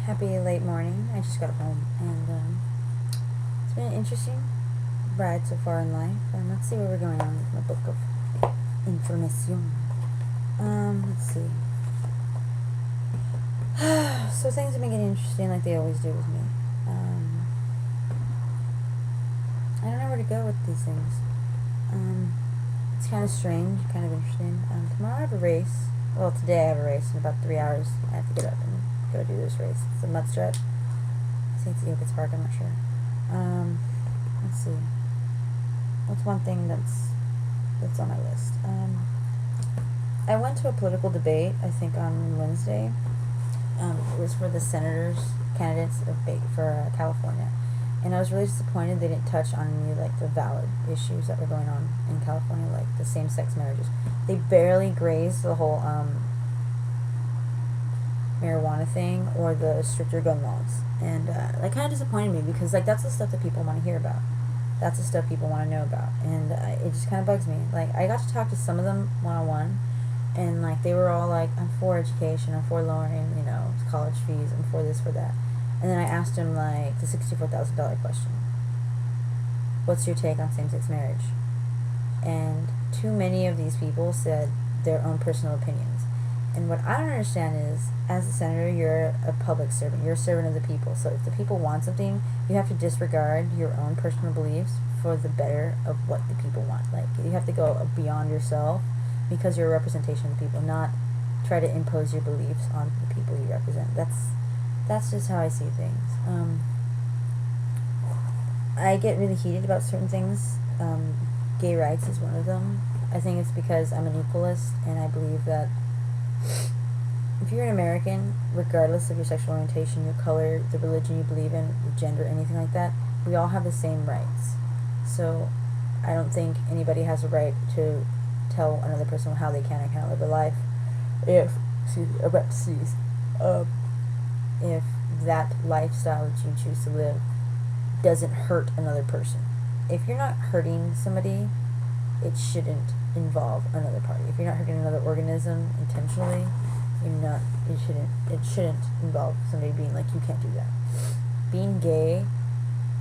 Happy late morning. I just got home, and it's been an interesting ride so far in life. Let's see where we're going on with my book of information. Let's see. So things have been getting interesting, like they always do with me. I don't know where to go with these things. It's kind of strange, kind of interesting. Tomorrow I have a race. Well, today I have a race in about 3 hours. I have to get up and go do this race. It's a mud stretch. I think it's Yoga Park, I'm not sure. Let's see. What's one thing that's on my list? I went to a political debate, I think on Wednesday. It was for the senators, candidates for California. And I was really disappointed they didn't touch on any like the valid issues that were going on in California, like the same-sex marriages. They barely grazed the whole marijuana thing or the stricter gun laws. And that kind of disappointed me because like that's the stuff that people want to hear about. That's the stuff people want to know about. And it just kind of bugs me. Like I got to talk to some of them one-on-one, and like they were all like, I'm for education, I'm for lowering, college fees, I'm for this, for that. And then I asked him, like, the $64,000 question. What's your take on same-sex marriage? And too many of these people said their own personal opinions. And what I don't understand is, as a senator, you're a public servant. You're a servant of the people. So if the people want something, you have to disregard your own personal beliefs for the better of what the people want. Like, you have to go beyond yourself because you're a representation of the people, not try to impose your beliefs on the people you represent. That's just how I see things. I get really heated about certain things. Gay rights is one of them. I think it's because I'm an equalist, and I believe that if you're an American, regardless of your sexual orientation, your color, the religion you believe in, your gender, anything like that, we all have the same rights. So I don't think anybody has a right to tell another person how they can or cannot live their life if that lifestyle that you choose to live doesn't hurt another person. If you're not hurting somebody, it shouldn't involve another party. If you're not hurting another organism intentionally, it shouldn't involve somebody being like, you can't do that. Being gay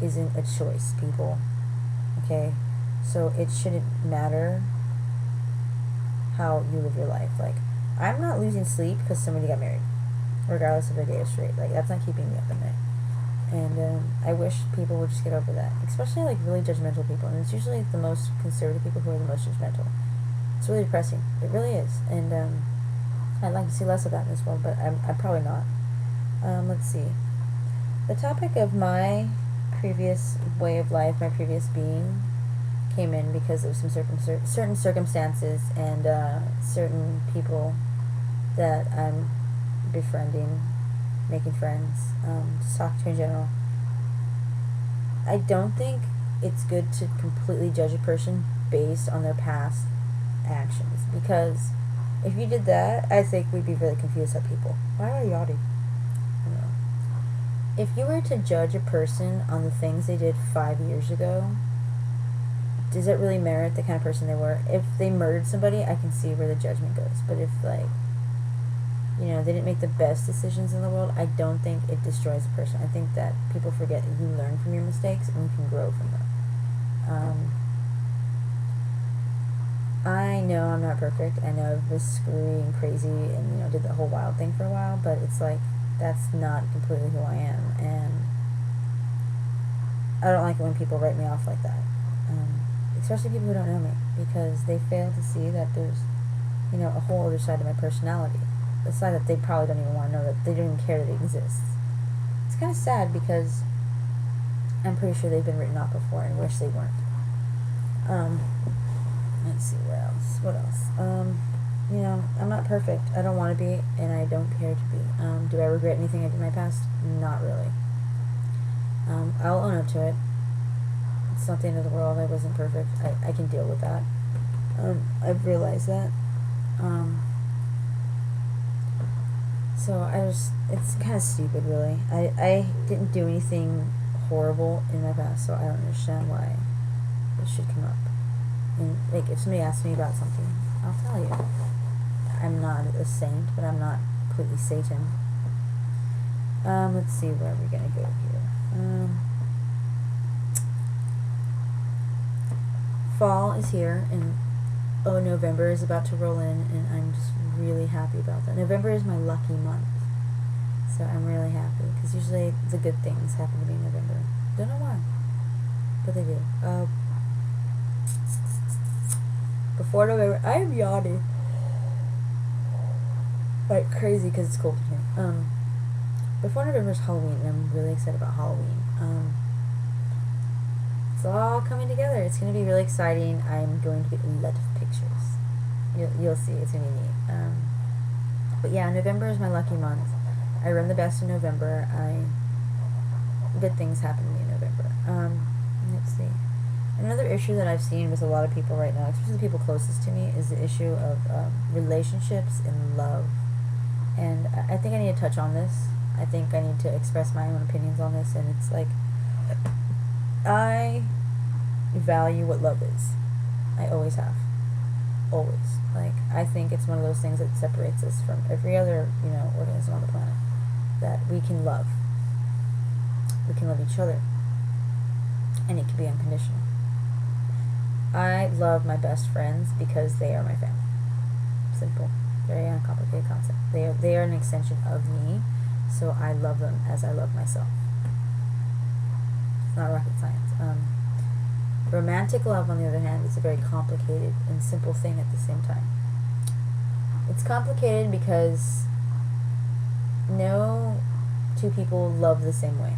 isn't a choice, people. Okay? So it shouldn't matter how you live your life. Like, I'm not losing sleep because somebody got married, regardless if they're gay or straight. Like, that's not keeping me up at night. And I wish people would just get over that, especially like really judgmental people. And it's usually the most conservative people who are the most judgmental. It's really depressing. It really is. And I'd like to see less of that in this world, but I'm probably not. Let's see. The topic of my previous way of life, my previous being, came in because of some certain circumstances and certain people that I'm befriending, making friends, just talking to in general. I don't think it's good to completely judge a person based on their past actions, because if you did that, I think we'd be really confused at people. Why are you yawning? I don't know. If you were to judge a person on the things they did 5 years ago, does it really merit the kind of person they were? If they murdered somebody, I can see where the judgment goes. But if, like, they didn't make the best decisions in the world, I don't think it destroys a person. I think that people forget that you learn from your mistakes and you can grow from them. I know I'm not perfect. I know I was screwy and crazy and, did the whole wild thing for a while, but it's like, that's not completely who I am. And I don't like it when people write me off like that. Especially people who don't know me, because they fail to see that there's, a whole other side to my personality. A side that they probably don't even want to know, that they don't even care that it exists. It's kind of sad because I'm pretty sure they've been written off before and wish they weren't. Let's see, what else? I'm not perfect. I don't want to be, and I don't care to be. Do I regret anything I did in my past? Not really. I'll own up to it. It's not the end of the world. I wasn't perfect. I can deal with that. I've realized that. So it's kind of stupid, really. I didn't do anything horrible in my past, so I don't understand why it should come up. And, like, if somebody asks me about something, I'll tell you. I'm not a saint, but I'm not completely Satan. Let's see where we're gonna go here. Fall is here, and November is about to roll in, and I'm just really happy about that. November is my lucky month, so I'm really happy, because usually the good things happen to be in November. Don't know why, but they do. Before November, I am yawning like crazy because it's cold in here. Before November is Halloween, and I'm really excited about Halloween. It's all coming together. It's going to be really exciting. I'm going to get a lot of pictures. You'll see. It's going to be neat. But yeah, November is my lucky month. I run the best in November. Good things happen to me in November. Let's see. Another issue that I've seen with a lot of people right now, especially the people closest to me, is the issue of relationships and love. And I think I need to touch on this. I think I need to express my own opinions on this. And it's like, I value what love is. I always have. Always. Like, I think it's one of those things that separates us from every other, organism on the planet. That we can love. We can love each other. And it can be unconditional. I love my best friends because they are my family. Simple. Very uncomplicated concept. They are an extension of me, so I love them as I love myself. It's not rocket science. Romantic love, on the other hand, is a very complicated and simple thing at the same time. It's complicated because no two people love the same way.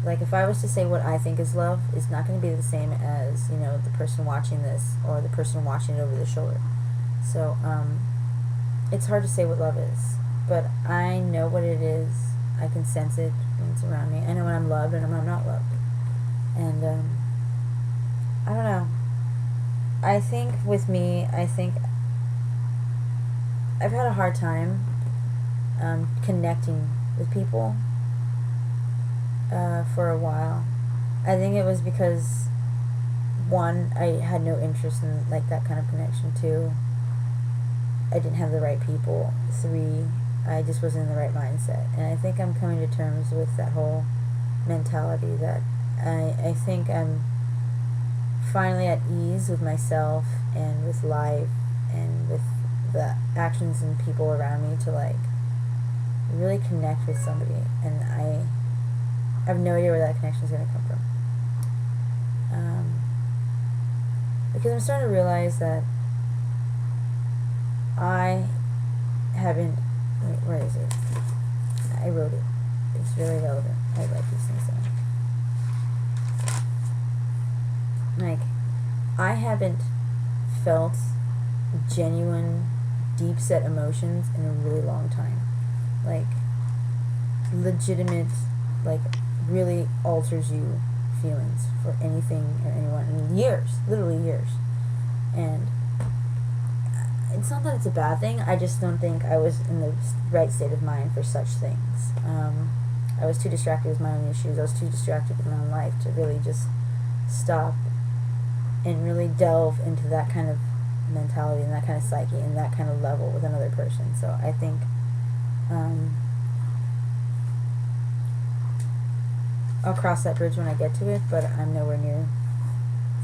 Like, if I was to say what I think is love, it's not going to be the same as, the person watching this or the person watching it over the shoulder. So, it's hard to say what love is. But I know what it is. I can sense it when it's around me. I know when I'm loved and when I'm not loved. And, I don't know. I think with me, I've had a hard time connecting with people for a while. I think it was because, one, I had no interest in like that kind of connection. Two, I didn't have the right people. Three, I just wasn't in the right mindset. And I think I'm coming to terms with that whole mentality that I think I'm finally at ease with myself and with life and with the actions and people around me to like really connect with somebody. And I have no idea where that connection is going to come from. Because I'm starting to realize that I haven't... Wait, where is it? I wrote it. It's really relevant. I write these things down. Like, I haven't felt genuine, deep-set emotions in a really long time. Like, legitimate, like, really alters you feelings for anything or anyone in years, literally years. And it's not that it's a bad thing, I just don't think I was in the right state of mind for such things. I was too distracted with my own issues, I was too distracted with my own life to really just stop and really delve into that kind of mentality and that kind of psyche and that kind of level with another person. So I think I'll cross that bridge when I get to it, but I'm nowhere near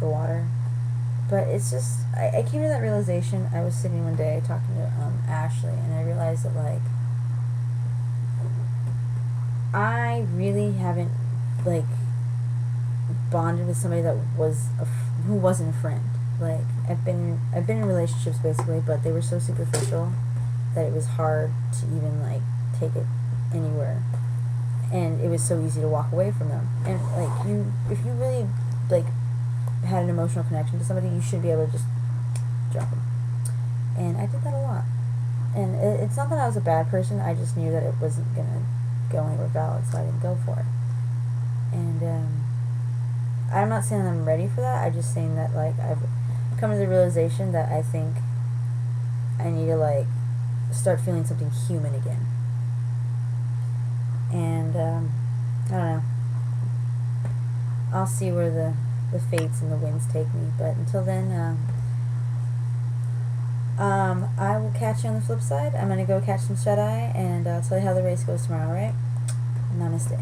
the water. But it's just, I came to that realization. I was sitting one day talking to Ashley, and I realized that, like, I really haven't, like, bonded with somebody that was who wasn't a friend. Like, I've been in relationships basically, but they were so superficial that it was hard to even like take it anywhere, and it was so easy to walk away from them. And like, if you really like had an emotional connection to somebody, you should be able to just drop them. And I did that a lot. And it's not that I was a bad person. I just knew that it wasn't gonna go anywhere valid, so I didn't go for it. And I'm not saying I'm ready for that. I'm just saying that, like, I've come to the realization that I think I need to, like, start feeling something human again. And, I don't know. I'll see where the fates and the winds take me. But until then, I will catch you on the flip side. I'm going to go catch some shut-eye, and I'll tell you how the race goes tomorrow, alright? Namaste.